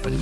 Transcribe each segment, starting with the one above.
Hi,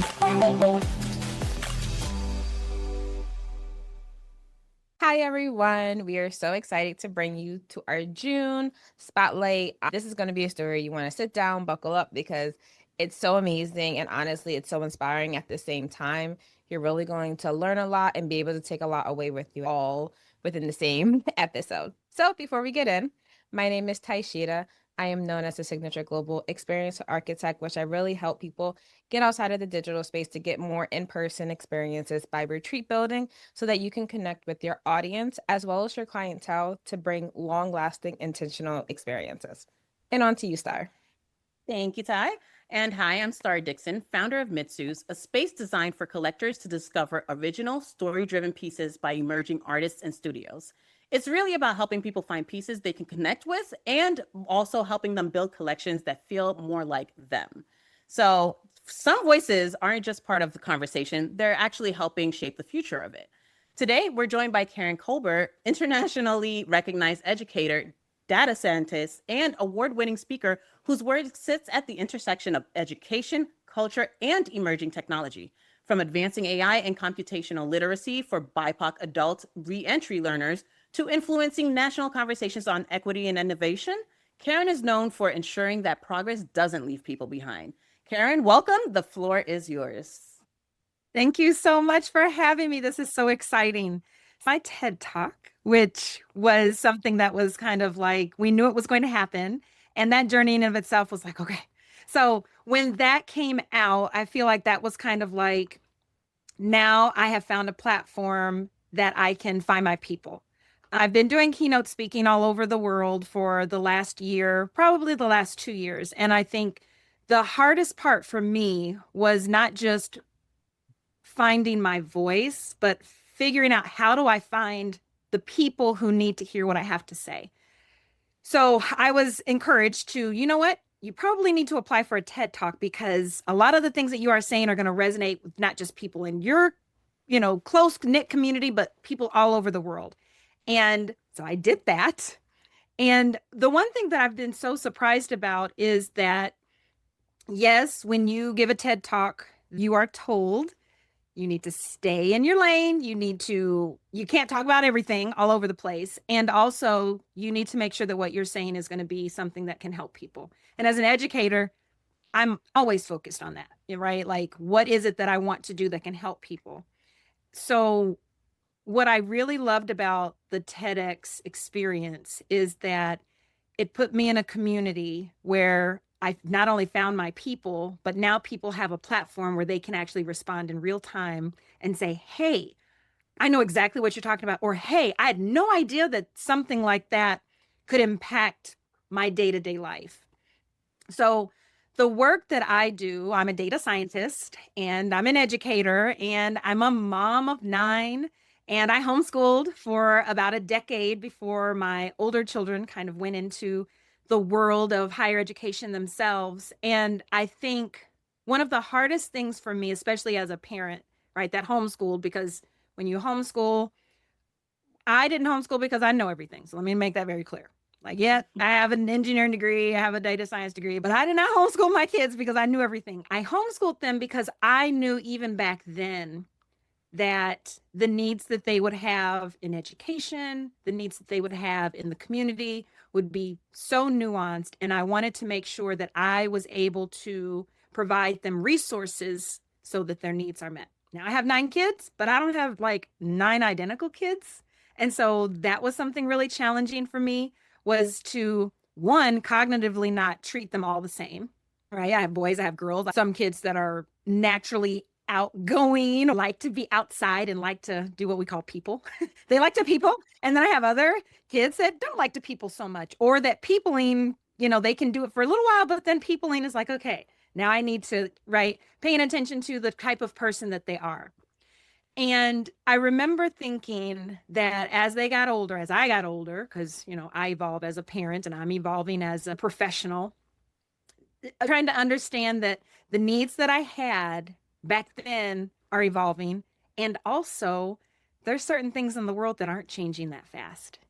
everyone. We are so excited to bring you to our June spotlight. This is going to be a story you want to sit down, buckle up, because it's so amazing. And honestly, it's so inspiring at the same time. You're really going to learn a lot and be able to take a lot away with you all within the same episode. So before we get in, my name is Taishita. I am known as a signature global experience architect, which I really help people get outside of the digital space to get more in-person experiences by retreat building so that you can connect with your audience as well as your clientele to bring long-lasting intentional experiences. And on to you, Star. Thank you, Ty. And hi, I'm Star Dixon, founder of Mitsu's, a space designed for collectors to discover original, story-driven pieces by emerging artists and studios. It's really about helping people find pieces they can connect with and also helping them build collections that feel more like them. So some voices aren't just part of the conversation, they're actually helping shape the future of it. Today, we're joined by Karen Colbert, internationally recognized educator, data scientist, and award-winning speaker whose work sits at the intersection of education, culture, and emerging technology. From advancing AI and computational literacy for BIPOC adult re-entry learners to influencing national conversations on equity and innovation, Karen is known for ensuring that progress doesn't leave people behind. Karen, welcome. The floor is yours. Thank you so much for having me. This is so exciting. My TED Talk, which was something that was kind of like, we knew it was going to happen. And that journey in and of itself was like, okay. So when that came out, I feel like that was kind of like, now I have found a platform that I can find my people. I've been doing keynote speaking all over the world for the last year, probably the last 2 years. And I think the hardest part for me was not just finding my voice, but figuring out how do I find the people who need to hear what I have to say. So I was encouraged to, you know what? You probably need to apply for a TED Talk because a lot of the things that you are saying are going to resonate with not just people in your, close knit community, but people all over the world. And so I did that. And the one thing that I've been so surprised about is that, yes, when you give a TED Talk, you are told you need to stay in your lane. You can't talk about everything all over the place. And also, you need to make sure that what you're saying is going to be something that can help people. And as an educator, I'm always focused on that, right? Like, what is it that I want to do that can help people? So, what I really loved about the TEDx experience is that it put me in a community where I not only found my people, but now people have a platform where they can actually respond in real time and say, hey, I know exactly what you're talking about. Or, hey, I had no idea that something like that could impact my day to day life. So, the work that I do, I'm a data scientist and I'm an educator and I'm a mom of 9. And I homeschooled for about a decade before my older children kind of went into the world of higher education themselves. And I think one of the hardest things for me, especially as a parent, right, that homeschooled, because when you homeschool, I didn't homeschool because I know everything. So let me make that very clear. Like, yeah, I have an engineering degree, I have a data science degree, but I did not homeschool my kids because I knew everything. I homeschooled them because I knew even back then that the needs that they would have in education, the needs that they would have in the community would be so nuanced. And I wanted to make sure that I was able to provide them resources so that their needs are met. Now I have 9 kids, but I don't have like 9 identical kids. And so that was something really challenging for me, was to, one, cognitively not treat them all the same, right? I have boys, I have girls, some kids that are naturally outgoing, like to be outside and like to do what we call people. They like to people. And then I have other kids that don't like to people so much, or that peopling, they can do it for a little while, but then peopling is like, okay, now I need to, right, paying attention to the type of person that they are. And I remember thinking that as they got older, as I got older, because, I evolve as a parent and I'm evolving as a professional, trying to understand that the needs that I had back then are evolving. And also, there's certain things in the world that aren't changing that fast.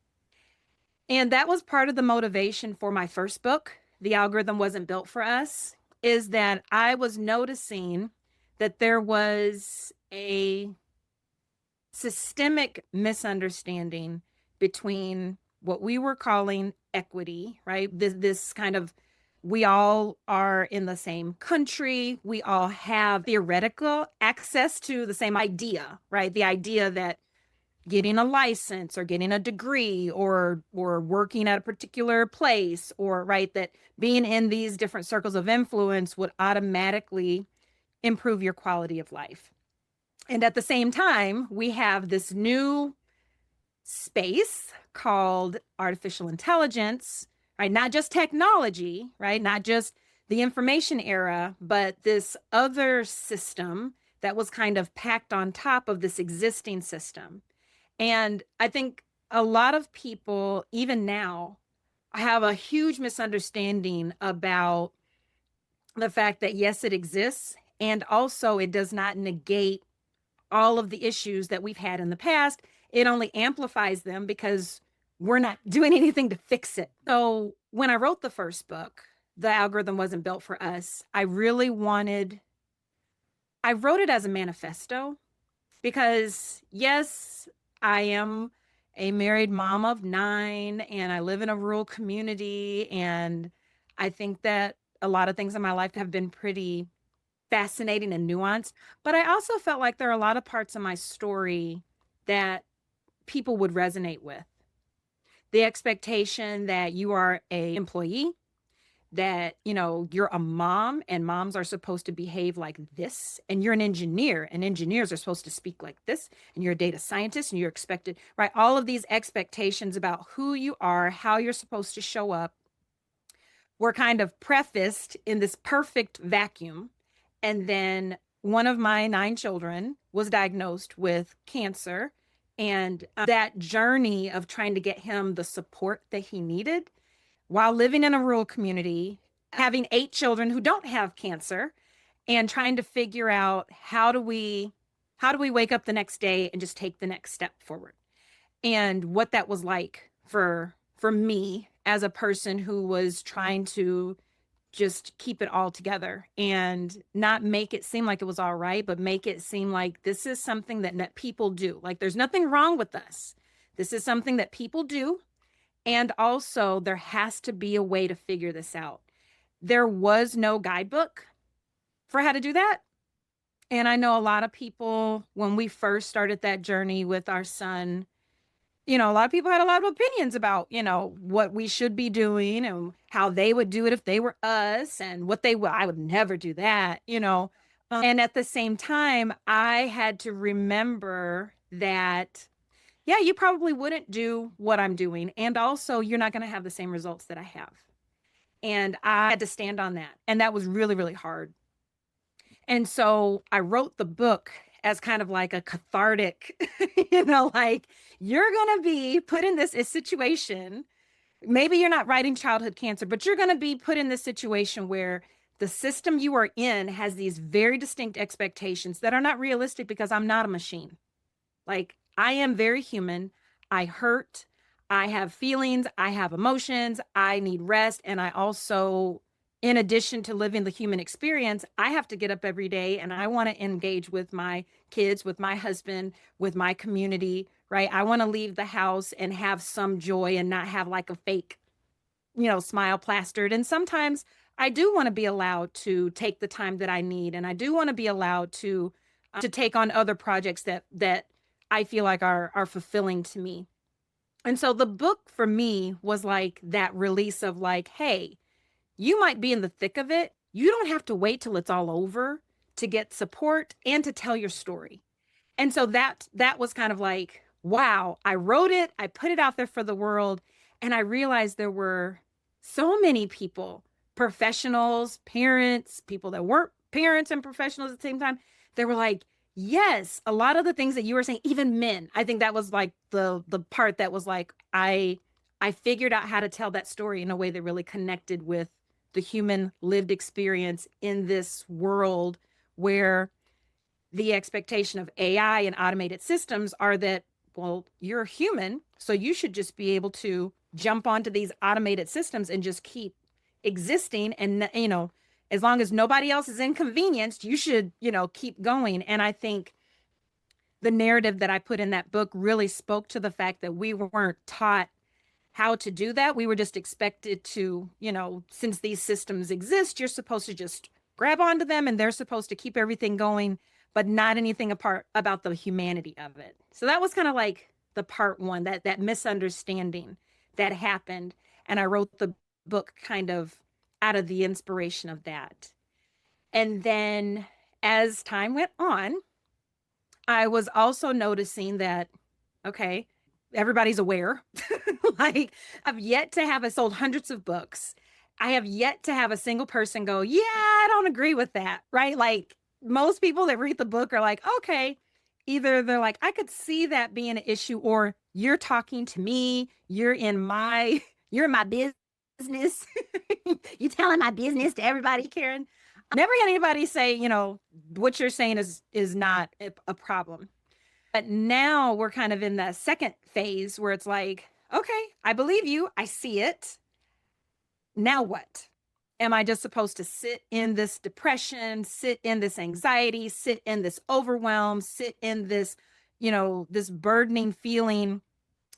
And that was part of the motivation for my first book, The Algorithm Wasn't Built for Us, is that I was noticing that there was a systemic misunderstanding between what we were calling equity, right? This kind of, we all are in the same country. We all have theoretical access to the same idea, right? The idea that getting a license or getting a degree or working at a particular place, or right, that being in these different circles of influence would automatically improve your quality of life. And at the same time, we have this new space called artificial intelligence, right? Not just technology, right? Not just the information era, but this other system that was kind of packed on top of this existing system. And I think a lot of people, even now, have a huge misunderstanding about the fact that, yes, it exists. And also, it does not negate all of the issues that we've had in the past. It only amplifies them because we're not doing anything to fix it. So when I wrote the first book, The Algorithm Wasn't Built for Us, I wrote it as a manifesto because, yes, I am a married mom of 9 and I live in a rural community. And I think that a lot of things in my life have been pretty fascinating and nuanced. But I also felt like there are a lot of parts of my story that people would resonate with. The expectation that you are an employee, that, you're a mom and moms are supposed to behave like this, and you're an engineer and engineers are supposed to speak like this, and you're a data scientist and you're expected, right? All of these expectations about who you are, how you're supposed to show up, were kind of prefaced in this perfect vacuum. And then one of my 9 children was diagnosed with cancer. And that journey of trying to get him the support that he needed while living in a rural community, having 8 children who don't have cancer, and trying to figure out how do we wake up the next day and just take the next step forward. And what that was like for me as a person who was trying to just keep it all together and not make it seem like it was all right, but make it seem like this is something that people do. Like, there's nothing wrong with us. This is something that people do. And also, there has to be a way to figure this out. There was no guidebook for how to do that. And I know a lot of people, when we first started that journey with our son, a lot of people had a lot of opinions about, what we should be doing and how they would do it if they were us, and what they would, I would never do that. And at the same time, I had to remember that, yeah, you probably wouldn't do what I'm doing. And also, you're not going to have the same results that I have. And I had to stand on that. And that was really, really hard. And so I wrote the book as kind of like a cathartic, like, you're going to be put in this situation. Maybe you're not writing childhood cancer, but you're going to be put in this situation where the system you are in has these very distinct expectations that are not realistic, because I'm not a machine. Like, I am very human. I hurt. I have feelings. I have emotions. I need rest. And I also, in addition to living the human experience, I have to get up every day and I want to engage with my kids, with my husband, with my community, right? I want to leave the house and have some joy and not have like a fake, smile plastered. And sometimes I do want to be allowed to take the time that I need. And I do want to be allowed to take on other projects that I feel like are fulfilling to me. And so the book for me was like that release of like, hey, you might be in the thick of it. You don't have to wait till it's all over to get support and to tell your story. And so that was kind of like, wow, I wrote it, I put it out there for the world, and I realized there were so many people, professionals, parents, people that weren't parents and professionals at the same time, they were like, yes, a lot of the things that you were saying, even men. I think that was like the part that was like, I figured out how to tell that story in a way that really connected with the human lived experience in this world where the expectation of AI and automated systems are that, well, you're human, so you should just be able to jump onto these automated systems and just keep existing and, as long as nobody else is inconvenienced, you should, keep going. And I think the narrative that I put in that book really spoke to the fact that we weren't taught how to do that. We were just expected to, since these systems exist, you're supposed to just grab onto them and they're supposed to keep everything going, but not anything apart about the humanity of it. So that was kind of like the part one, that misunderstanding that happened. And I wrote the book kind of out of the inspiration of that. And then as time went on, I was also noticing that, okay, everybody's aware. Like, I've yet to have, I sold hundreds of books. I have yet to have a single person go, yeah, I don't agree with that. Right. Like, most people that read the book are like, okay, either they're like, I could see that being an issue, or you're talking to me, you're in my business. You telling my business to everybody, Karen. Never had anybody say, what you're saying is not a problem. But now we're kind of in that second phase where it's like, okay, I believe you. I see it. Now what? Am I just supposed to sit in this depression, sit in this anxiety, sit in this overwhelm, sit in this, this burdening feeling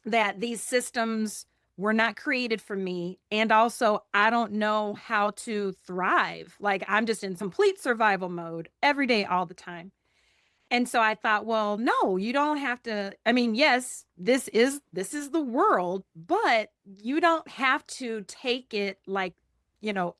that these systems were not created for me? And also, I don't know how to thrive. Like, I'm just in complete survival mode every day, all the time. And so I thought, well, no, you don't have to. I mean, yes, this is the world, but you don't have to take it like,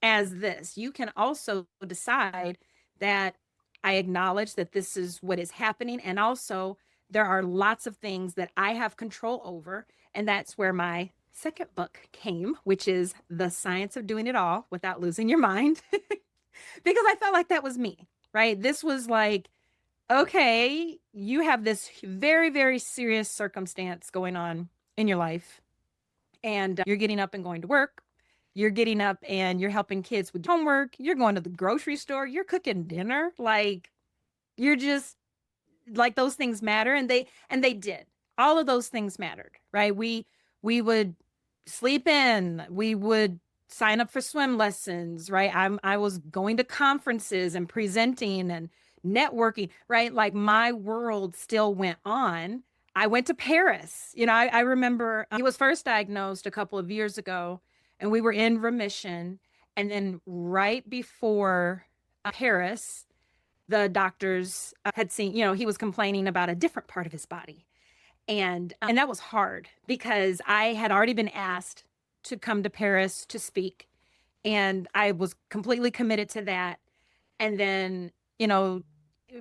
as this. You can also decide that I acknowledge that this is what is happening. And also, there are lots of things that I have control over. And that's where my second book came, which is The Science of Doing It All Without Losing Your Mind. Because I felt like that was me, right? This was like, okay, you have this very, very serious circumstance going on in your life, and you're getting up and going to work. You're getting up and you're helping kids with homework. You're going to the grocery store. You're cooking dinner. Like, you're just like, those things matter. And they did. All of those things mattered, right? We would sleep in. We would sign up for swim lessons, right? I was going to conferences and presenting and networking, right? Like, my world still went on. I went to Paris. I remember he was first diagnosed a couple of years ago, and we were in remission. And then right before Paris, the doctors had seen, he was complaining about a different part of his body. And that was hard because I had already been asked to come to Paris to speak, and I was completely committed to that. And then,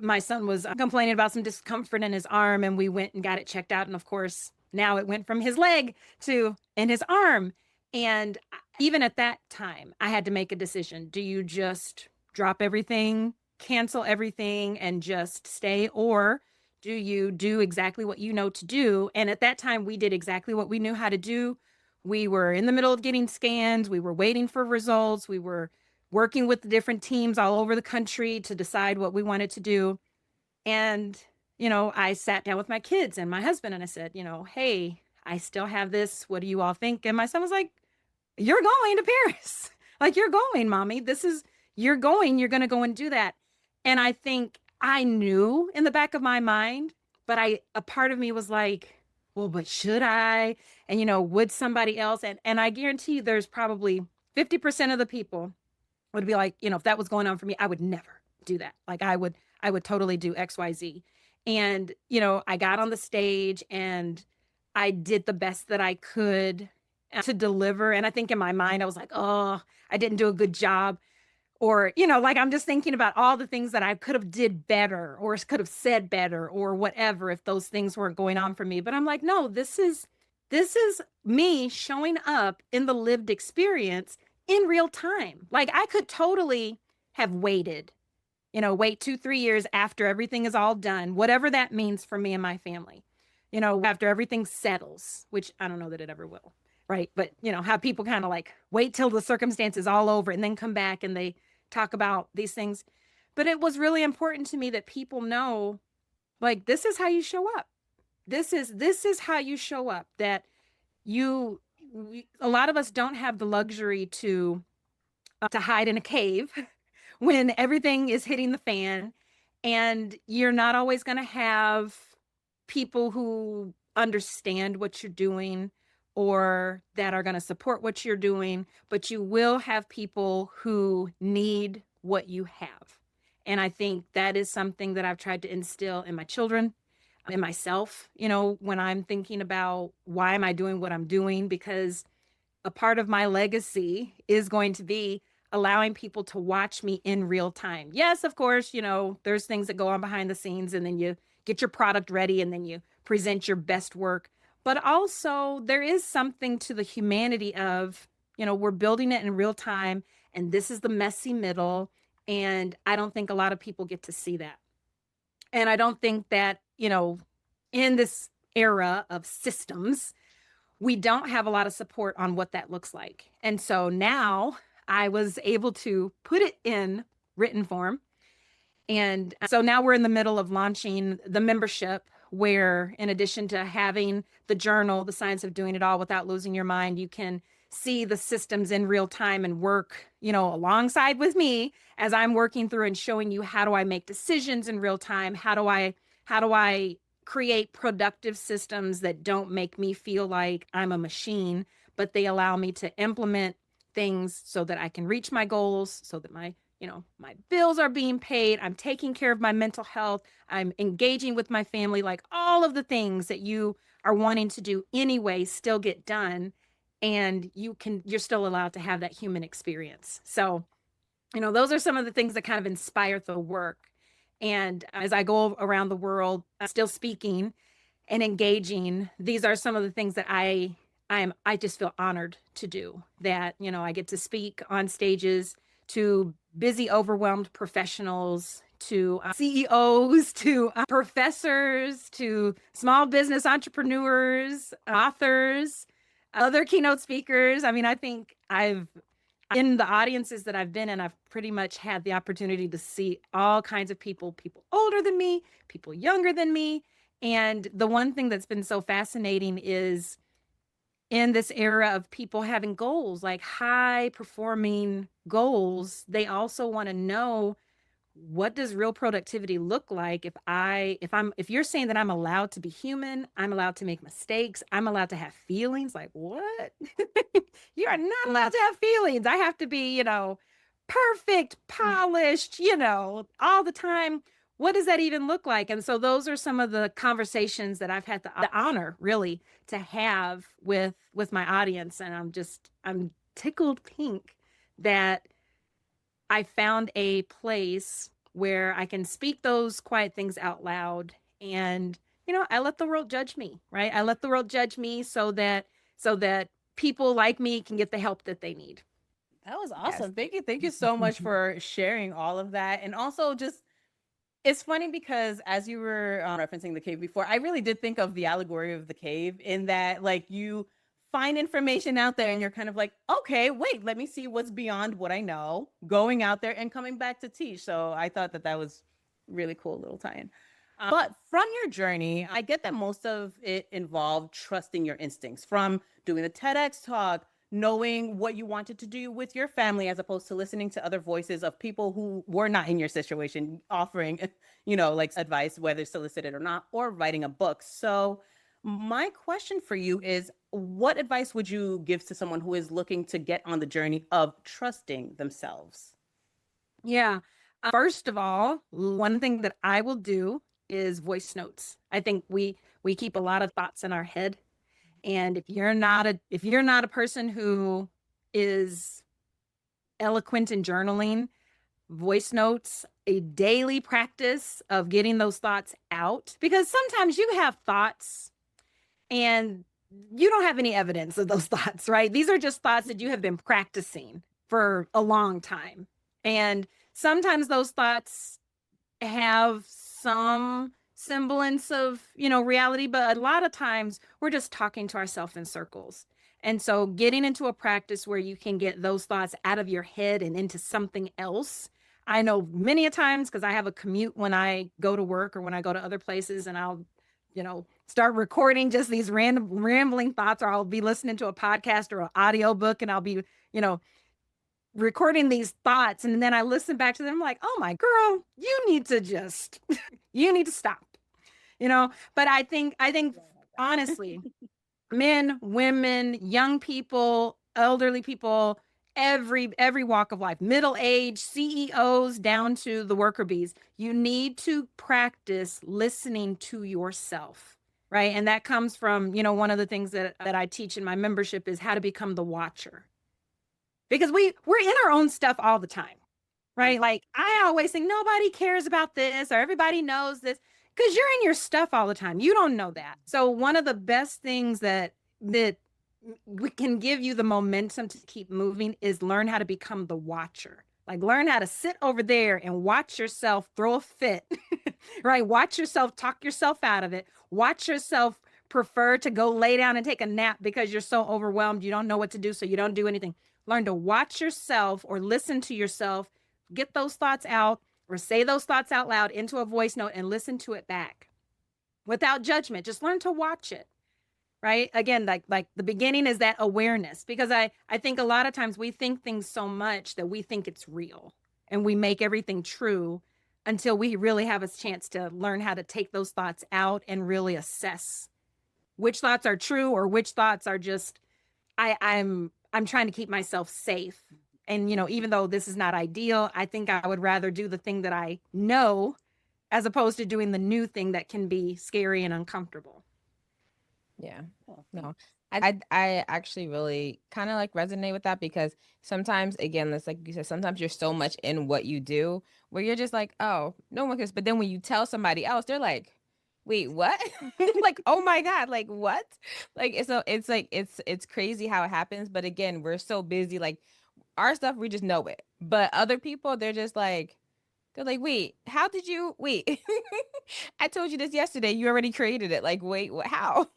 my son was complaining about some discomfort in his arm, and we went and got it checked out. And of course, now it went from his leg to in his arm. And even at that time, I had to make a decision. Do you just drop everything, cancel everything, and just stay? Or do you do exactly what you know to do? And at that time, we did exactly what we knew how to do. We were in the middle of getting scans. We were waiting for results. We were working with the different teams all over the country to decide what we wanted to do. And, I sat down with my kids and my husband and I said, hey, I still have this. What do you all think? And my son was like, you're going to Paris. Like, you're going, mommy. You're going, you're going to go and do that. And I think I knew in the back of my mind, but a part of me was like, well, but should I? And, would somebody else? And I guarantee you there's probably 50% of the people would be like, if that was going on for me, I would never do that. Like, I would totally do XYZ. And, I got on the stage and I did the best that I could to deliver. And I think in my mind, I was like, oh, I didn't do a good job. Or, like, I'm just thinking about all the things that I could have did better or could have said better or whatever if those things weren't going on for me. But I'm like, no, this is me showing up in the lived experience in real time. Like, I could totally have waited, wait 2, 3 years after everything is all done, whatever that means for me and my family, after everything settles, which I don't know that it ever will. Right. But, how people kind of like wait till the circumstance is all over and then come back and they talk about these things. But it was really important to me that people know, like, this is how you show up. This is how you show up, that a lot of us don't have the luxury to hide in a cave, when everything is hitting the fan, and you're not always going to have people who understand what you're doing or that are going to support what you're doing, but you will have people who need what you have. And I think that is something that I've tried to instill in my children, in myself, when I'm thinking about why am I doing what I'm doing, because a part of my legacy is going to be allowing people to watch me in real time. Yes, of course, there's things that go on behind the scenes, and then you get your product ready and then you present your best work. But also, there is something to the humanity of, we're building it in real time, and this is the messy middle. And I don't think a lot of people get to see that. And I don't think that, in this era of systems, we don't have a lot of support on what that looks like. And so now I was able to put it in written form. And so now we're in the middle of launching the membership, where in addition to having the journal, The Science of Doing It All Without Losing Your Mind, you can see the systems in real time and work, alongside with me as I'm working through and showing you, how do I make decisions in real time? How do I create productive systems that don't make me feel like I'm a machine, but they allow me to implement things so that I can reach my goals, so that my bills are being paid, I'm taking care of my mental health, I'm engaging with my family, like all of the things that you are wanting to do anyway still get done, and you're still allowed to have that human experience. So, those are some of the things that kind of inspire the work. And as I go around the world, still speaking and engaging, these are some of the things that I just feel honored to do. That, I get to speak on stages to busy, overwhelmed professionals, to CEOs, to professors, to small business entrepreneurs, authors, other keynote speakers. I mean, I think in the audiences that I've been in, I've pretty much had the opportunity to see all kinds of people older than me, people younger than me. And the one thing that's been so fascinating is, in this era of people having goals, like high performing goals, they also want to know, what does real productivity look like? If you're saying that I'm allowed to be human, I'm allowed to make mistakes, I'm allowed to have feelings, like what? You are not allowed to have feelings. I have to be, perfect, polished, all the time. What does that even look like? And so those are some of the conversations that I've had the honor, really, to have with my audience. And I'm tickled pink that I found a place where I can speak those quiet things out loud. And, I let the world judge me, right? I let the world judge me so that people like me can get the help that they need. That was Yes. awesome. Thank you. Thank you so much for sharing all of that. And also, just, it's funny because as you were referencing the cave before, I really did think of the allegory of the cave, in that, like, you find information out there and you're kind of like, okay, wait, let me see what's beyond what I know, going out there and coming back to teach. So I thought that that was really cool little tie-in. But from your journey, I get that most of it involved trusting your instincts, from doing the TEDx talk, knowing what you wanted to do with your family, as opposed to listening to other voices of people who were not in your situation, offering, like advice, whether solicited or not, or writing a book. So my question for you is, what advice would you give to someone who is looking to get on the journey of trusting themselves? Yeah. First of all, one thing that I will do is voice notes. I think we keep a lot of thoughts in our head. And if you're not a person who is eloquent in journaling, voice notes, a daily practice of getting those thoughts out, because sometimes you have thoughts and you don't have any evidence of those thoughts, right? These are just thoughts that you have been practicing for a long time. And sometimes those thoughts have some semblance of, reality, but a lot of times we're just talking to ourselves in circles. And so getting into a practice where you can get those thoughts out of your head and into something else. I know many a times, because I have a commute when I go to work or when I go to other places, and I'll, start recording just these random rambling thoughts, or I'll be listening to a podcast or an audio book, and I'll be, you know, recording these thoughts. And then I listen back to them, I'm like, oh my girl, you need to just, you need to stop, But I think honestly, men, women, young people, elderly people, every walk of life, middle age, CEOs down to the worker bees, you need to practice listening to yourself. Right. And that comes from, one of the things that I teach in my membership is how to become the watcher. Because we're in our own stuff all the time. Right. Like I always think nobody cares about this or everybody knows this because you're in your stuff all the time. You don't know that. So one of the best things that we can give you the momentum to keep moving is learn how to become the watcher. Like learn how to sit over there and watch yourself throw a fit, right? Watch yourself talk yourself out of it. Watch yourself prefer to go lay down and take a nap because you're so overwhelmed. You don't know what to do. So you don't do anything. Learn to watch yourself or listen to yourself, get those thoughts out or say those thoughts out loud into a voice note and listen to it back without judgment. Just learn to watch it. Right. Again, like the beginning is that awareness, because I think a lot of times we think things so much that we think it's real and we make everything true until we really have a chance to learn how to take those thoughts out and really assess which thoughts are true or which thoughts are just I'm trying to keep myself safe. And even though this is not ideal, I think I would rather do the thing that I know as opposed to doing the new thing that can be scary and uncomfortable. Yeah. No. I actually really kind of like resonate with that because sometimes, again, it's like you said, sometimes you're so much in what you do where you're just like, oh, no one cares. But then when you tell somebody else, they're like, wait, what? Like, oh my God, like what? Like it's like it's crazy how it happens. But again, we're so busy, like our stuff, we just know it. But other people, they're like, wait, how did you wait? I told you this yesterday. You already created it. Like, wait, what? How?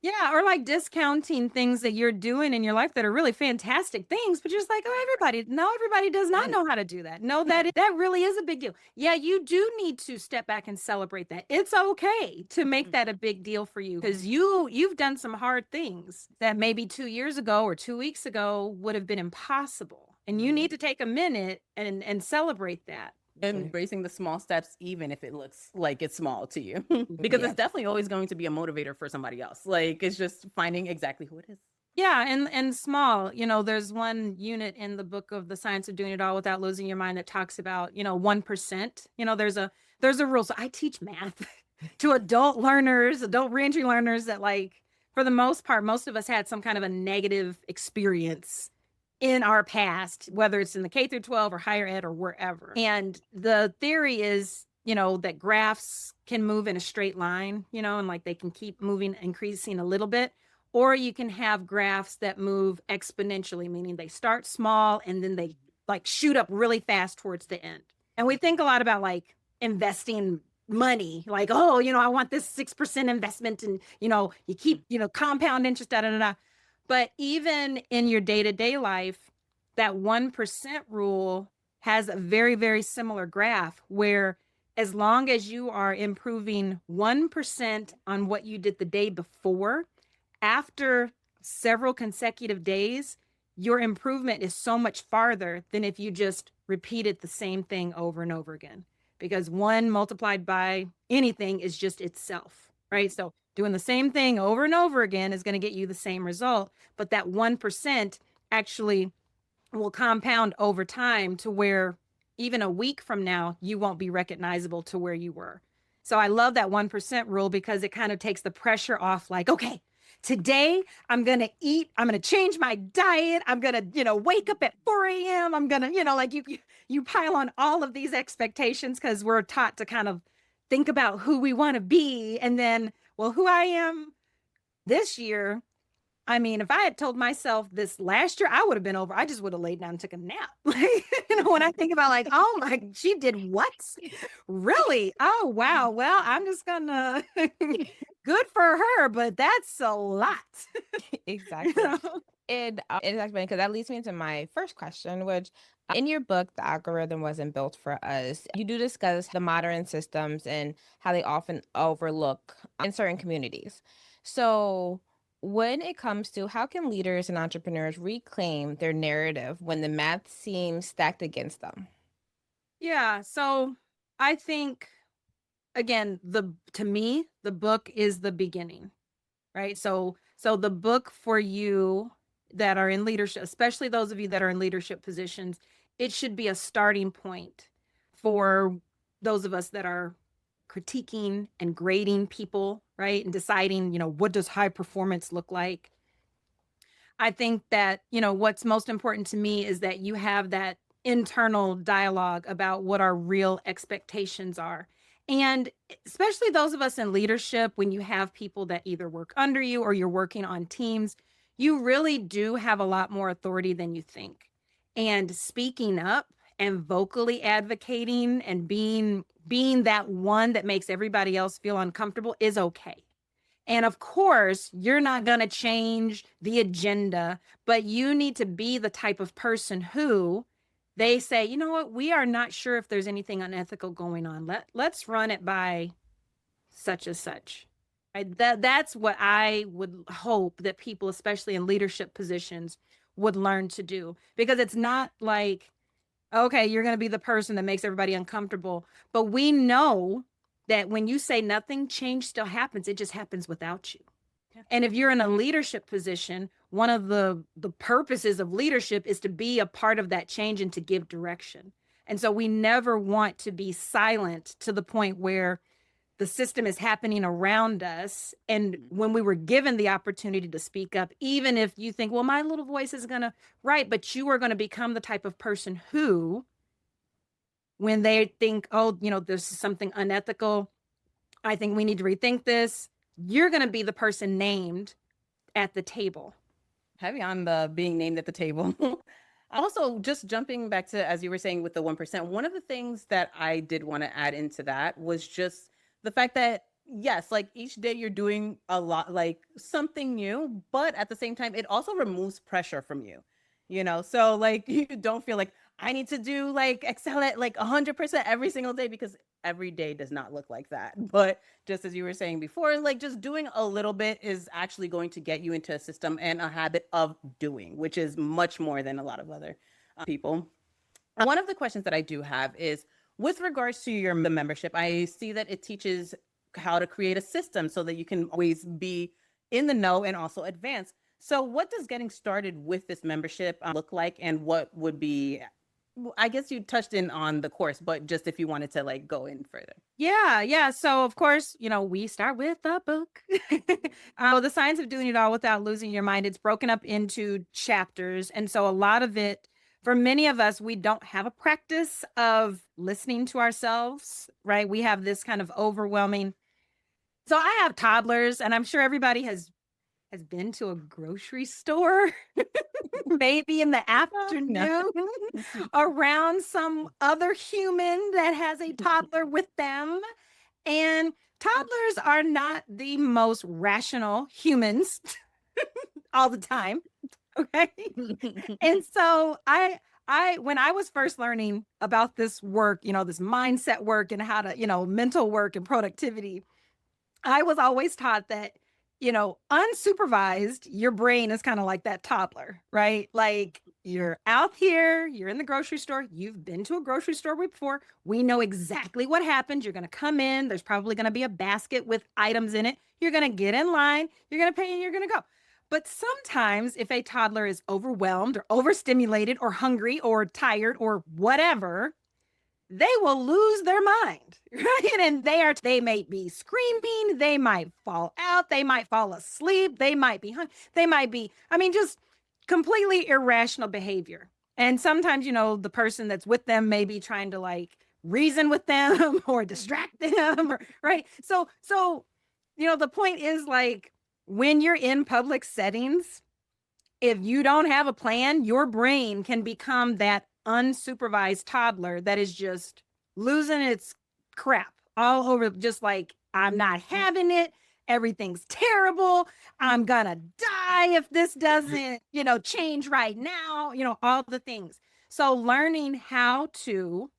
Yeah, or like discounting things that you're doing in your life that are really fantastic things, but you're just like, oh, everybody does not know how to do that. No, that really is a big deal. Yeah, you do need to step back and celebrate that. It's okay to make that a big deal for you because you've done some hard things that maybe 2 years ago or 2 weeks ago would have been impossible. And you need to take a minute and celebrate that. Embracing the small steps, even if it looks like it's small to you, because it's definitely always going to be a motivator for somebody else. Like it's just finding exactly who it is. Yeah, and small. There's one unit in the book of The Science of Doing It All Without Losing Your Mind that talks about 1%. There's a rule. So I teach math to adult reentry learners that, like, for the most part, most of us had some kind of a negative experience in our past, whether it's in the K through 12 or higher ed or wherever. And the theory is, that graphs can move in a straight line, and like they can keep moving, increasing a little bit. Or you can have graphs that move exponentially, meaning they start small and then they like shoot up really fast towards the end. And we think a lot about like investing money, like, oh, I want this 6% investment and, you keep, compound interest, da, da, da, da. But even in your day-to-day life, that 1% rule has a very, very similar graph where as long as you are improving 1% on what you did the day before, after several consecutive days, your improvement is so much farther than if you just repeated the same thing over and over again. Because 1 multiplied by anything is just itself, right? So doing the same thing over and over again is going to get you the same result. But that 1% actually will compound over time to where even a week from now, you won't be recognizable to where you were. So I love that 1% rule because it kind of takes the pressure off, like, okay, today I'm going to eat, I'm going to change my diet. I'm going to, wake up at 4 a.m. I'm going to, like you pile on all of these expectations because we're taught to kind of think about who we want to be. And then, well, who I am this year, I mean, if I had told myself this last year, I would have been over. I just would have laid down and took a nap. When I think about like, oh my, she did what? Really? Oh, wow. Well, I'm just gonna, good for her, but that's a lot. Exactly. It's actually because that leads me into my first question, which in your book, The Algorithm Wasn't Built for Us, you do discuss the modern systems and how they often overlook in certain communities. So when it comes to how can leaders and entrepreneurs reclaim their narrative when the math seems stacked against them? Yeah. So I think, again, to me, the book is the beginning, right? So the book for you that are in leadership, especially those of you that are in leadership positions, it should be a starting point for those of us that are critiquing and grading people, right? And deciding, what does high performance look like? I think that, what's most important to me is that you have that internal dialogue about what our real expectations are. And especially those of us in leadership, when you have people that either work under you or you're working on teams, you really do have a lot more authority than you think. And speaking up and vocally advocating and being that one that makes everybody else feel uncomfortable is okay. And of course, you're not going to change the agenda, but you need to be the type of person who they say, you know what, we are not sure if there's anything unethical going on. Let's run it by such and such. Right? That's what I would hope that people, especially in leadership positions, would learn to do. Because it's not like, okay, you're going to be the person that makes everybody uncomfortable. But we know that when you say nothing, change still happens. It just happens without you. And if you're in a leadership position, one of the purposes of leadership is to be a part of that change and to give direction. And so we never want to be silent to the point where the system is happening around us. And when we were given the opportunity to speak up, even if you think, well, my little voice is going to, right, but you are going to become the type of person who, when they think, oh, there's something unethical, I think we need to rethink this, you're going to be the person named at the table. Heavy on the being named at the table. Also, just jumping back to, as you were saying with the 1%, one of the things that I did want to add into that was just the fact that, yes, like each day you're doing a lot, like something new, but at the same time, it also removes pressure from you, So, like, you don't feel like I need to do like excel at like 100% every single day, because every day does not look like that. But just as you were saying before, like just doing a little bit is actually going to get you into a system and a habit of doing, which is much more than a lot of other people. One of the questions that I do have is with regards to your membership. I see that it teaches how to create a system so that you can always be in the know and also advance. So what does getting started with this membership look like, and what would be, I guess you touched in on the course, but just if you wanted to like go in further. Yeah. So of course, we start with the book. The Science of Doing It All Without Losing Your Mind. It's broken up into chapters. And so a lot of it, for many of us, we don't have a practice of listening to ourselves, right? We have this kind of overwhelming. So I have toddlers, and I'm sure everybody has been to a grocery store, maybe in the afternoon, around some other human that has a toddler with them. And toddlers are not the most rational humans all the time. Okay. And so when I was first learning about this work, this mindset work and how to, mental work and productivity, I was always taught that, unsupervised, your brain is kind of like that toddler, right? Like you're out here, you're in the grocery store, you've been to a grocery store before. We know exactly what happens. You're going to come in, there's probably going to be a basket with items in it. You're going to get in line, you're going to pay, and you're going to go. But sometimes if a toddler is overwhelmed or overstimulated or hungry or tired or whatever, they will lose their mind, right? And they may be screaming, they might fall out, they might fall asleep, they might be hungry, they might be, just completely irrational behavior. And sometimes, the person that's with them may be trying to like reason with them or distract them, right? So, the point is like when you're in public settings, if you don't have a plan, your brain can become that unsupervised toddler that is just losing its crap all over, just like, I'm not having it. Everything's terrible. I'm gonna die if this doesn't, change right now, all the things. So learning how to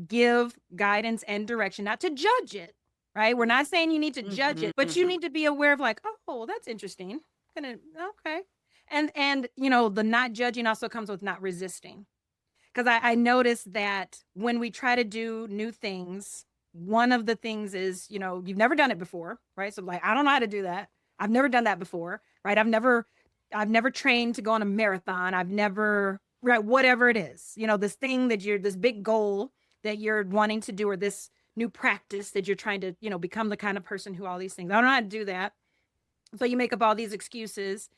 give guidance and direction, not to judge it, right? We're not saying you need to judge it, but you need to be aware of like, oh, well, that's interesting. Okay. And you know, the not judging also comes with not resisting. Because I noticed that when we try to do new things, one of the things is, you know, you've never done it before, right? So like, I don't know how to do that. I've never done that before, right? I've never trained to go on a marathon. I've never, right, whatever it is, you know, this thing that you're, this big goal that you're wanting to do, or this new practice that you're trying to, you know, become the kind of person who all these things. I don't know how to do that. So you make up all these excuses,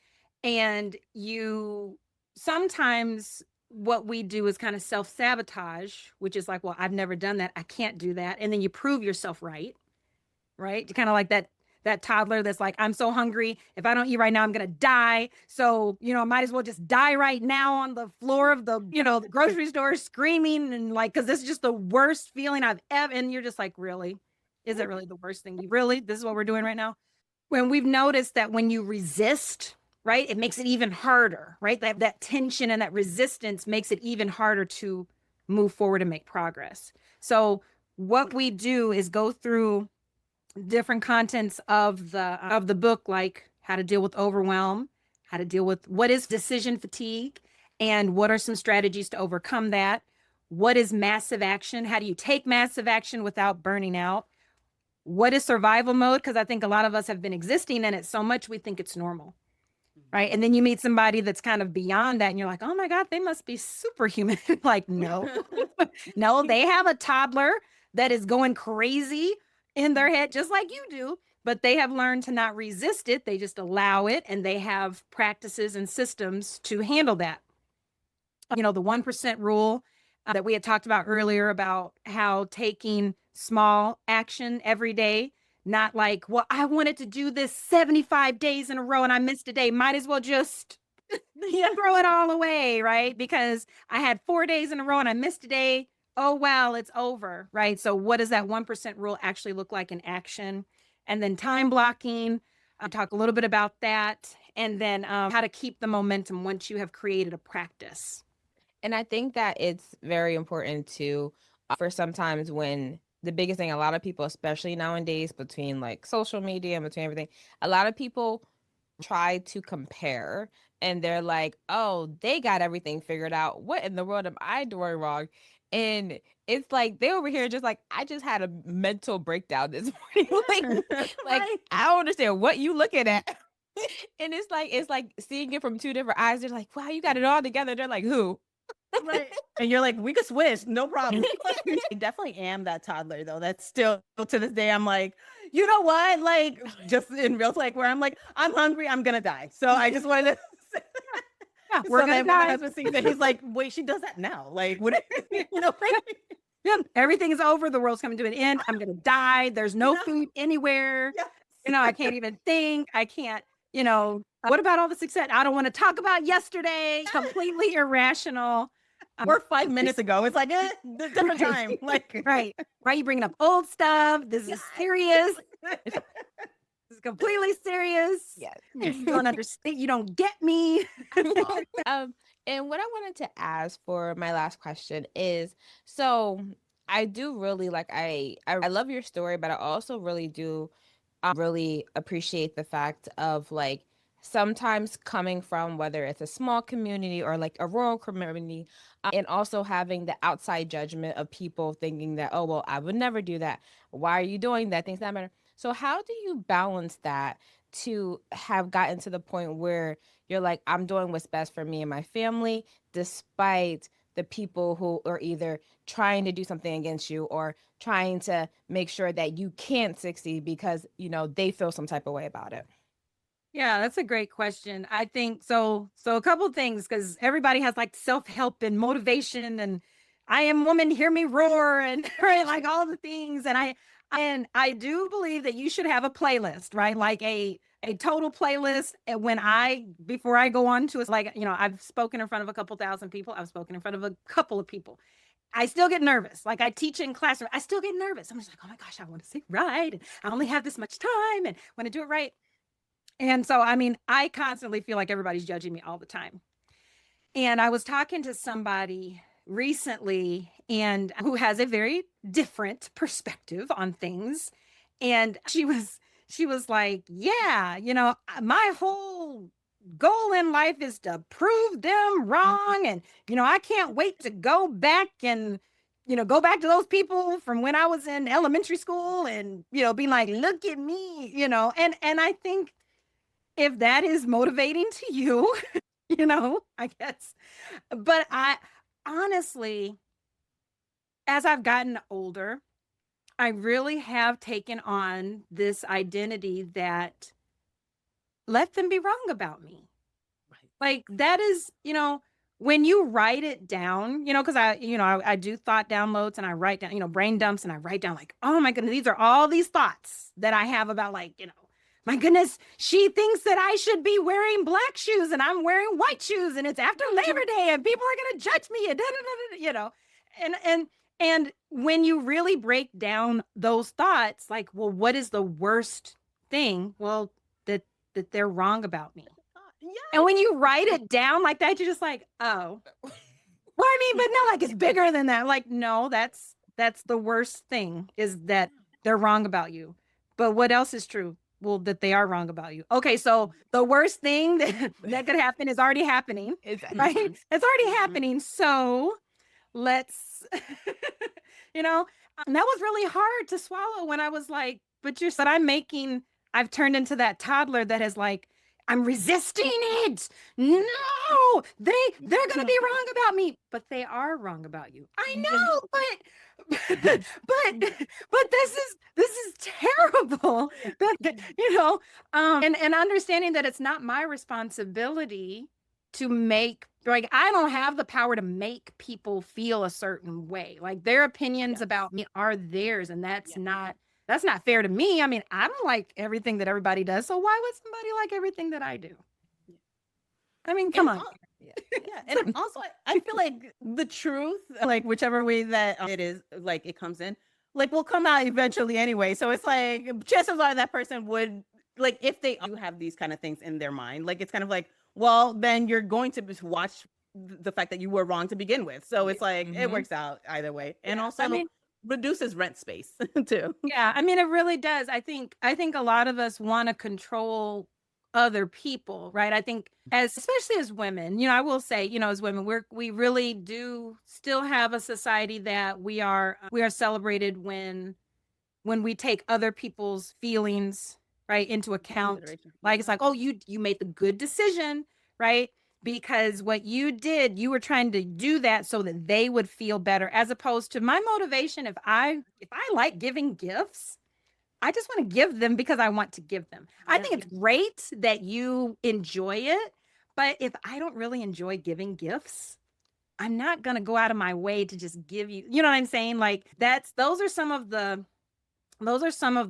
and you sometimes, what we do is kind of self-sabotage, which is like, well, I've never done that, I can't do that. And then you prove yourself right, right? Kind of like that toddler that's like, I'm so hungry, if I don't eat right now, I'm gonna die. So, you know, I might as well just die right now on the floor of the, you know, the grocery store screaming, and like, because this is just the worst feeling I've ever. And you're just like, really? Is it really the worst thing? Really? This is what we're doing right now? When we've noticed that when you resist, right, it makes it even harder, right? That tension and that resistance makes it even harder to move forward and make progress. So what we do is go through different contents of the book, like how to deal with overwhelm, how to deal with what is decision fatigue, and what are some strategies to overcome that. What is massive action? How do you take massive action without burning out? What is survival mode? Because I think a lot of us have been existing in it so much we think it's normal, right? And then you meet somebody that's kind of beyond that, and you're like, oh my God, they must be superhuman. Like, no, no, they have a toddler that is going crazy in their head, just like you do, but they have learned to not resist it. They just allow it, and they have practices and systems to handle that. You know, the 1% rule that we had talked about earlier, about how taking small action every day, not like, well, I wanted to do this 75 days in a row and I missed a day. Might as well just throw it all away, right? Because I had 4 days in a row and I missed a day. Oh, well, it's over, right? So, what does that 1% rule actually look like in action? And then time blocking, talk a little bit about that. And then how to keep the momentum once you have created a practice. And I think that it's very important to, for sometimes when the biggest thing, a lot of people, especially nowadays, between like social media and between everything, a lot of people try to compare, and they're like, oh, they got everything figured out. What in the world am I doing wrong? And it's like they over here just like, I just had a mental breakdown this morning. Like Right. I don't understand what you looking at. And it's like seeing it from two different eyes. They're like, wow, you got it all together. They're like, who? Right. And you're like, we could switch, no problem. I definitely am that toddler though. That's still to this day. I'm like, you know what? Like, just in real, like, where I'm like, I'm hungry, I'm gonna die. So I just wanted to. Yeah, So we're gonna then when my die. husband sees it, he's like, wait, she does that now. Like, what? You know, like, Yeah, everything is over. The world's coming to an end. I'm gonna die. There's no no, food anywhere. yes. You know, I can't even think. I can't, you know, what about all the success? I don't want to talk about yesterday. Completely irrational. Or 5 minutes ago. It's like, different Right, time. Like, right, right. You bringing up old stuff. This is serious. This is completely serious. Yes. You don't understand. You don't get me. Um, and what I wanted to ask for my last question is, so I do really like, I love your story, but I also really do really appreciate the fact of like, sometimes coming from, whether it's a small community or like a rural community, and also having the outside judgment of people thinking that, oh well, I would never do that, why are you doing that, things that matter. So how do you balance that to have gotten to the point where you're like, I'm doing what's best for me and my family, despite the people who are either trying to do something against you or trying to make sure that you can't succeed because, you know, they feel some type of way about it? Yeah, that's a great question. I think so. So a couple of things, because everybody has like self-help and motivation, and I am woman, hear me roar, and right, like all the things. And I do believe that you should have a playlist, right? Like a total playlist. And when I before I go on to it's like, you know, I've spoken in front of a couple thousand people. I've spoken in front of a couple of people. I still get nervous. Like I teach in classroom, I still get nervous. I'm just like, oh my gosh, I want to sing right. And I only have this much time and want to do it right. And so, I mean, I constantly feel like everybody's judging me all the time. And I was talking to somebody recently and who has a very different perspective on things. And she was like, yeah, my whole goal in life is to prove them wrong. And, I can't wait to go back and, go back to those people from when I was in elementary school and, be like, look at me, and I think if that is motivating to you, I guess. But I honestly, as I've gotten older, I really have taken on this identity that let them be wrong about me. Right. Like that is, when you write it down, because I do thought downloads and I write down, brain dumps, and I write down like, oh my goodness, these are all these thoughts that I have about like, my goodness, she thinks that I should be wearing black shoes and I'm wearing white shoes and it's after Labor Day and people are going to judge me and and when you really break down those thoughts, like, well, what is the worst thing? Well, that they're wrong about me. Yes. And when you write it down like that, you're just like, oh, well, I mean, but no, like it's bigger than that. Like, no, that's the worst thing is that they're wrong about you. But what else is true? Well, that they are wrong about you. Okay, so the worst thing that could happen is already happening, Exactly. right? It's already happening. So let's, and that was really hard to swallow when I was like, but you said I've turned into that toddler that is like, I'm resisting it. No, they're gonna be wrong about me, but they are wrong about you. I know, but this is terrible. And understanding that it's not my responsibility to make, like, I don't have the power to make people feel a certain way. Like their opinions about me are theirs, and that's not fair to me. I mean, I don't like everything that everybody does. So why would somebody like everything that I do? I mean, come on. Yeah. And also, I feel like the truth, like whichever way that it is, like it comes in, like will come out eventually anyway. So it's like chances are that person would, like, if they do have these kind of things in their mind, like it's kind of like, well, then you're going to just watch the fact that you were wrong to begin with. So it's like it works out either way. And also, I mean, reduces rent space too. yeah, I mean, it really does. I think a lot of us want to control other people, right? I think especially as women, I will say, as women, we really do still have a society that we are celebrated when we take other people's feelings, right, into account. Like it's like, oh, you made the good decision, right? Because what you did, you were trying to do that so that they would feel better, as opposed to my motivation. If I like giving gifts, I just want to give them because I want to give them. I think it's great that you enjoy it, but if I don't really enjoy giving gifts, I'm not going to go out of my way to just give you, you know what I'm saying? Like those are some of the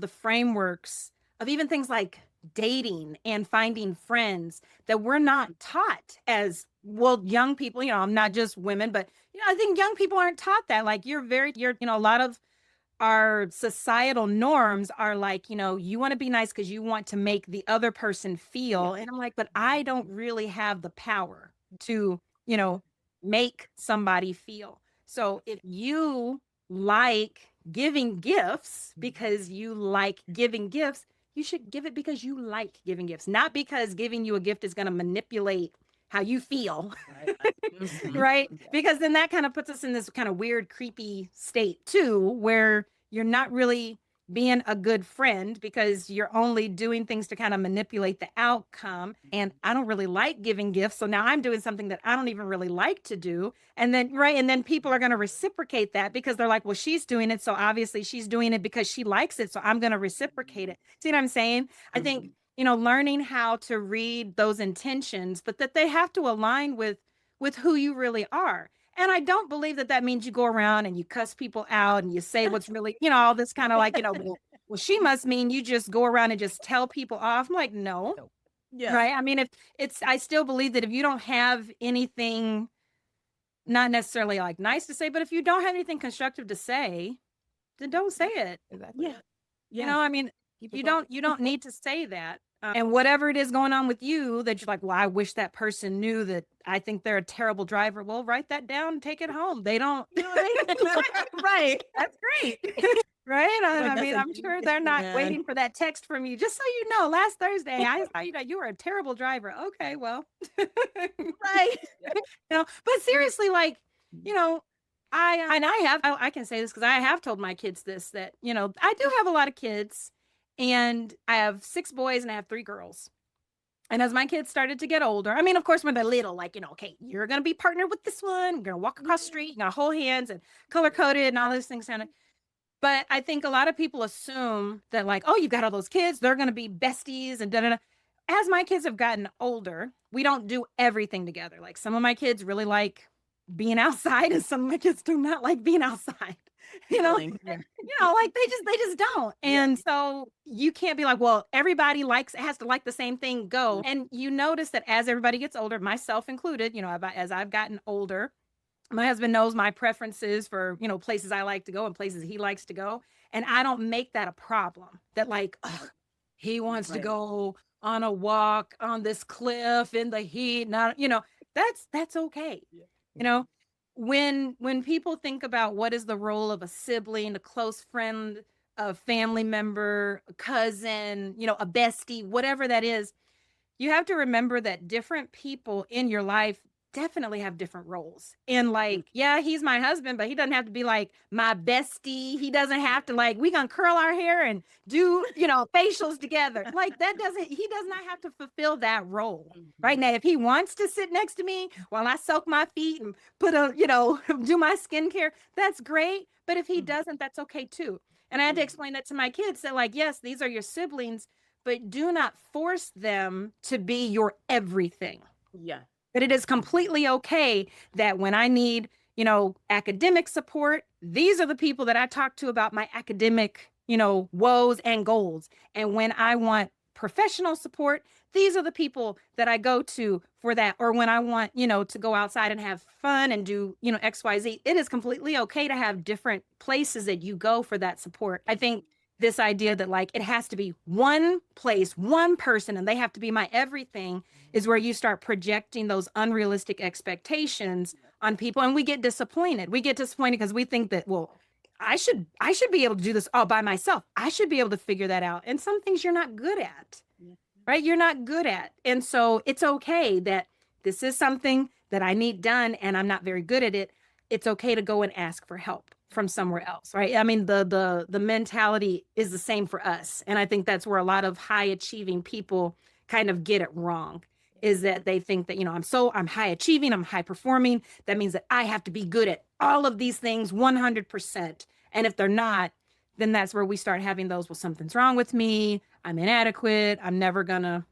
frameworks of even things like dating and finding friends that we're not taught as well. Young people, I'm not just women, but I think young people aren't taught that. Like a lot of our societal norms are like, you want to be nice because you want to make the other person feel. And I'm like, but I don't really have the power to, make somebody feel. So if you like giving gifts because you like giving gifts, you should give it because you like giving gifts, not because giving you a gift is going to manipulate how you feel. Right? Because then that kind of puts us in this kind of weird, creepy state too, where you're not really being a good friend because you're only doing things to kind of manipulate the outcome. And I don't really like giving gifts. So now I'm doing something that I don't even really like to do. And then, right. And then people are going to reciprocate that because they're like, well, she's doing it. So obviously she's doing it because she likes it. So I'm going to reciprocate it. See what I'm saying? I think, learning how to read those intentions, but that they have to align with who you really are. And I don't believe that means you go around and you cuss people out and you say what's really, all this kind of like, well, she must mean you just go around and just tell people off. I'm like, no. Yeah. Right. I mean, I still believe that if you don't have anything, not necessarily like nice to say, but if you don't have anything constructive to say, then don't say it. Exactly. Yeah. I mean, you don't need to say that. And whatever it is going on with you that you're like, well, I wish that person knew that I think they're a terrible driver. Well, write that down and take it home. They don't, Right. That's great. Right? Like, I that's mean, a I'm sure they're not man. waiting for that text from you. Just so you know, last Thursday, I saw you were a terrible driver. Okay, well, Right. but seriously, like, you know, I can say this because I have told my kids this, that, I do have a lot of kids, and I have 6 boys and I have 3 girls. And as my kids started to get older, I mean, of course, when they're little, like, okay, you're going to be partnered with this one. We're going to walk across the street, you're going to hold hands and color coded and all those things. But I think a lot of people assume that, like, oh, you've got all those kids, they're going to be besties and da da da. As my kids have gotten older, we don't do everything together. Like, some of my kids really like being outside, and some of my kids do not like being outside. You know, Yeah. like they just don't. Yeah. And so you can't be like, well, everybody has to like the same thing, go. And you notice that as everybody gets older, myself included, as I've gotten older, my husband knows my preferences for, places I like to go and places he likes to go. And I don't make that a problem, that, like, ugh, he wants to Right. go on a walk on this cliff in the heat. Not, that's okay. Yeah. You know, when people think about what is the role of a sibling, a close friend, a family member, a cousin, a bestie, whatever that is, you have to remember that different people in your life definitely have different roles. And, like, yeah, he's my husband, but he doesn't have to be like my bestie. He doesn't have to, like, we gonna curl our hair and do, facials together. Like, he does not have to fulfill that role. Right now, if he wants to sit next to me while I soak my feet and do my skincare, that's great. But if he doesn't, that's okay too. And I had to explain that to my kids, that, like, yes, these are your siblings, but do not force them to be your everything. Yeah. But it is completely okay that when I need, academic support, these are the people that I talk to about my academic, woes and goals. And when I want professional support, these are the people that I go to for that. Or when I want, to go outside and have fun and do, XYZ, it is completely okay to have different places that you go for that support. I think this idea that, like, it has to be one place, one person, and they have to be my everything, is where you start projecting those unrealistic expectations on people, and we get disappointed. We get disappointed because we think that, well, I should be able to do this all by myself. I should be able to figure that out. And some things you're not good at, right? You're not good at. And so it's okay that this is something that I need done and I'm not very good at it. It's okay to go and ask for help from somewhere else, right? I mean, the mentality is the same for us. And I think that's where a lot of high achieving people kind of get it wrong, is that they think that, I'm high achieving, I'm high performing. That means that I have to be good at all of these things 100%. And if they're not, then that's where we start having those, well, something's wrong with me, I'm inadequate, I'm never gonna,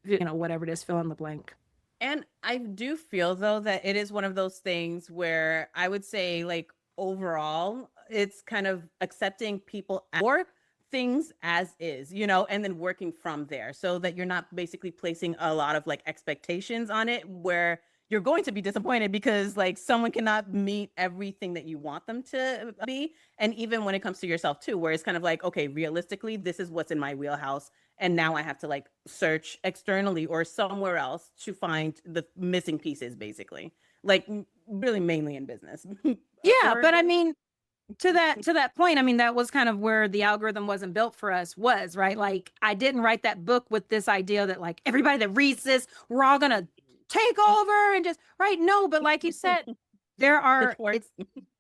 whatever it is, fill in the blank. And I do feel, though, that it is one of those things where I would say, like, overall, it's kind of accepting people or things as is, and then working from there, so that you're not basically placing a lot of, like, expectations on it, where you're going to be disappointed because, like, someone cannot meet everything that you want them to be. And even when it comes to yourself too, where it's kind of like, okay, realistically, this is what's in my wheelhouse. And now I have to, like, search externally or somewhere else to find the missing pieces, basically. Like, really mainly in business. Yeah, Or but I mean, to that point, I mean, that was kind of where the algorithm wasn't built for us, was, right? Like, I didn't write that book with this idea that, like, everybody that reads this, we're all gonna take over and just, right? No, but like you said, it's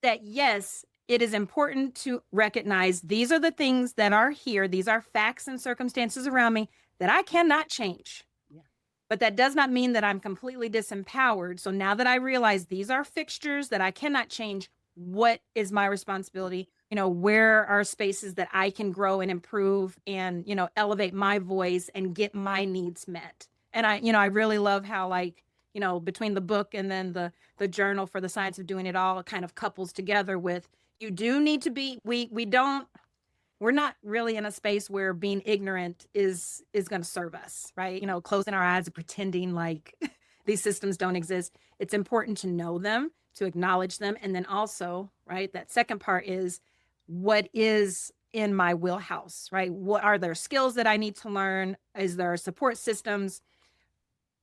that, yes, it is important to recognize these are the things that are here, these are facts and circumstances around me that I cannot change. Yeah. But that does not mean that I'm completely disempowered. So now that I realize these are fixtures that I cannot change, what is my responsibility? Where are spaces that I can grow and improve and, elevate my voice and get my needs met? And I really love how, like, between the book and then the journal for the science of doing it all kind of couples together with, you do need to be, we're not really in a space where being ignorant is going to serve us, right? Closing our eyes and pretending like these systems don't exist. It's important to know them, to acknowledge them. And then also, right, that second part is, what is in my wheelhouse, right? What are there skills that I need to learn? Is there support systems?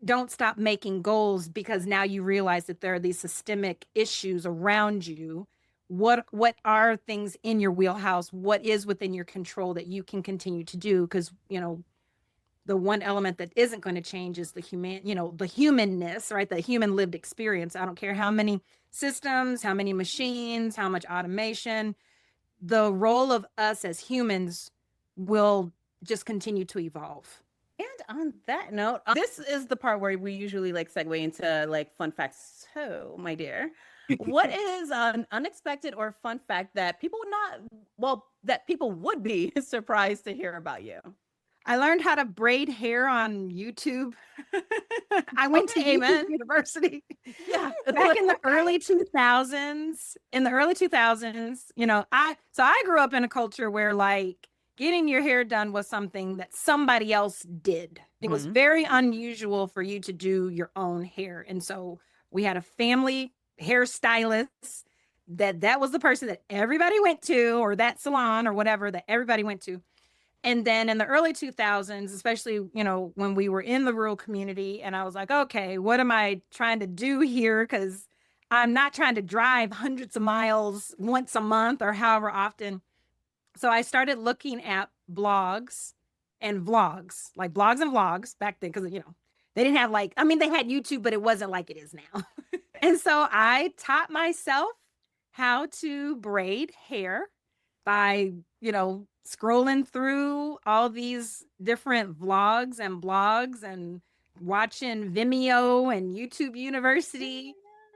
Don't stop making goals because now you realize that there are these systemic issues around you what are things in your wheelhouse, what is within your control that you can continue to do, because the one element that isn't going to change is the the humanness, right? The human lived experience. I don't care how many systems, how many machines, how much automation, the role of us as humans will just continue to evolve. And on that note, this is the part where we usually like segue into like fun facts. So, my dear, what is an unexpected or fun fact that people would not, well, that people would be surprised to hear about you? I learned how to braid hair on YouTube. I went to YouTube Amen. University. Yeah. Back in the early 2000s. In the early 2000s, I grew up in a culture where like getting your hair done was something that somebody else did. It was very unusual for you to do your own hair. And so we had a family hairstylist that was the person that everybody went to, or that salon or whatever that everybody went to. And then in the early 2000s, especially, when we were in the rural community, and I was like, okay, what am I trying to do here? Because I'm not trying to drive hundreds of miles once a month or however often. So I started looking at blogs and vlogs, like blogs and vlogs back then, because, they didn't have they had YouTube, but it wasn't like it is now. And so I taught myself how to braid hair by, scrolling through all these different vlogs and blogs and watching Vimeo and YouTube University.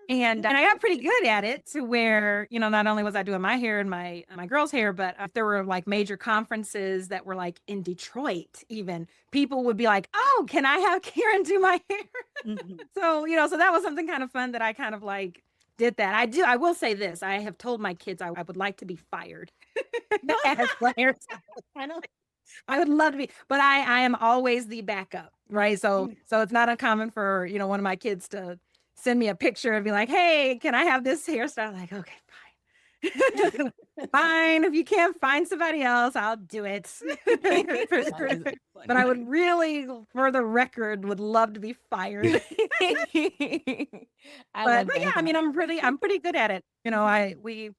And I got pretty good at it to where, not only was I doing my hair and my girl's hair, but if there were like major conferences that were like in Detroit, even people would be like, oh, can I have Karen do my hair? So, so that was something kind of fun that I kind of like did that. I will say this. I have told my kids I would like to be fired as the hairstylist. I would love to be, but I am always the backup, right? So it's not uncommon for, one of my kids to send me a picture and be like, hey, can I have this hairstyle? Like, okay, fine. Fine. If you can't find somebody else, I'll do it. But I would really, for the record, would love to be fired. But yeah, I'm pretty good at it. We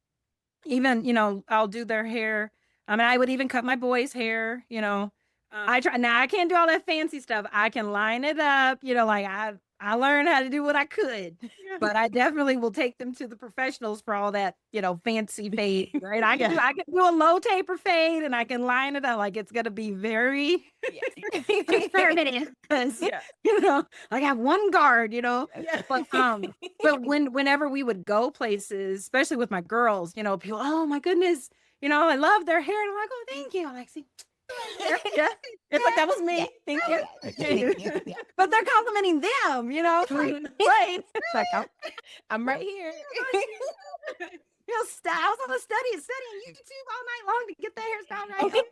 even, I'll do their hair. I would even cut my boys' hair, I try now. I can't do all that fancy stuff. I can line it up, like I learned how to do what I could, but I definitely will take them to the professionals for all that, fancy fade, right? I can do a low taper fade, and I can line it up like it's gonna be very conservative because I have one guard, but whenever we would go places, especially with my girls, people, oh my goodness, I love their hair, and I'm like, oh, thank you. I'm like, see. Yeah, it's like that was me. Thank you. But they're complimenting them, Right. It's like, I'm right here. I was on the studying YouTube all night long to get the hairstyle right.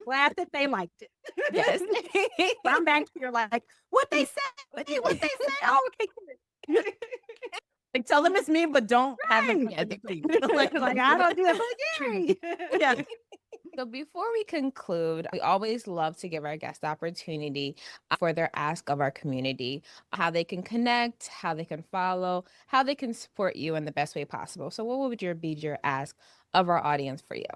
Glad that they liked it. Yes. But I'm back here like, what they said? What they said? Oh, okay. Like, tell them it's me, but don't have them. Yeah, like I don't do that. But yay. Yeah. So before we conclude, we always love to give our guests the opportunity for their ask of our community, how they can connect, how they can follow, how they can support you in the best way possible. So what would be your ask of our audience for you?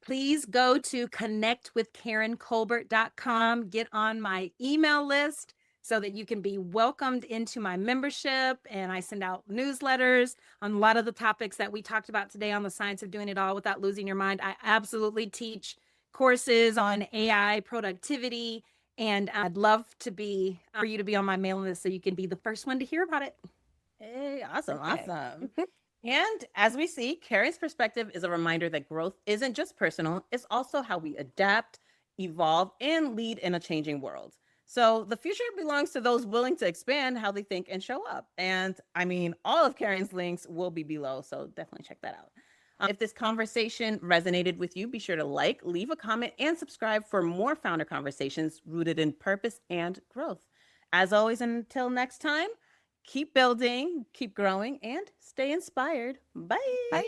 Please go to connectwithkarencolbert.com, get on my email list so that you can be welcomed into my membership. And I send out newsletters on a lot of the topics that we talked about today on the science of doing it all without losing your mind. I absolutely teach courses on AI productivity, and I'd love to be for you to be on my mailing list so you can be the first one to hear about it. Hey, awesome. Okay. Awesome. And as we see, Karen's perspective is a reminder that growth isn't just personal, it's also how we adapt, evolve, and lead in a changing world. So the future belongs to those willing to expand how they think and show up. And all of Karen's links will be below, so definitely check that out. If this conversation resonated with you, be sure to like, leave a comment, and subscribe for more founder conversations rooted in purpose and growth. As always, until next time, keep building, keep growing, and stay inspired. Bye. Bye.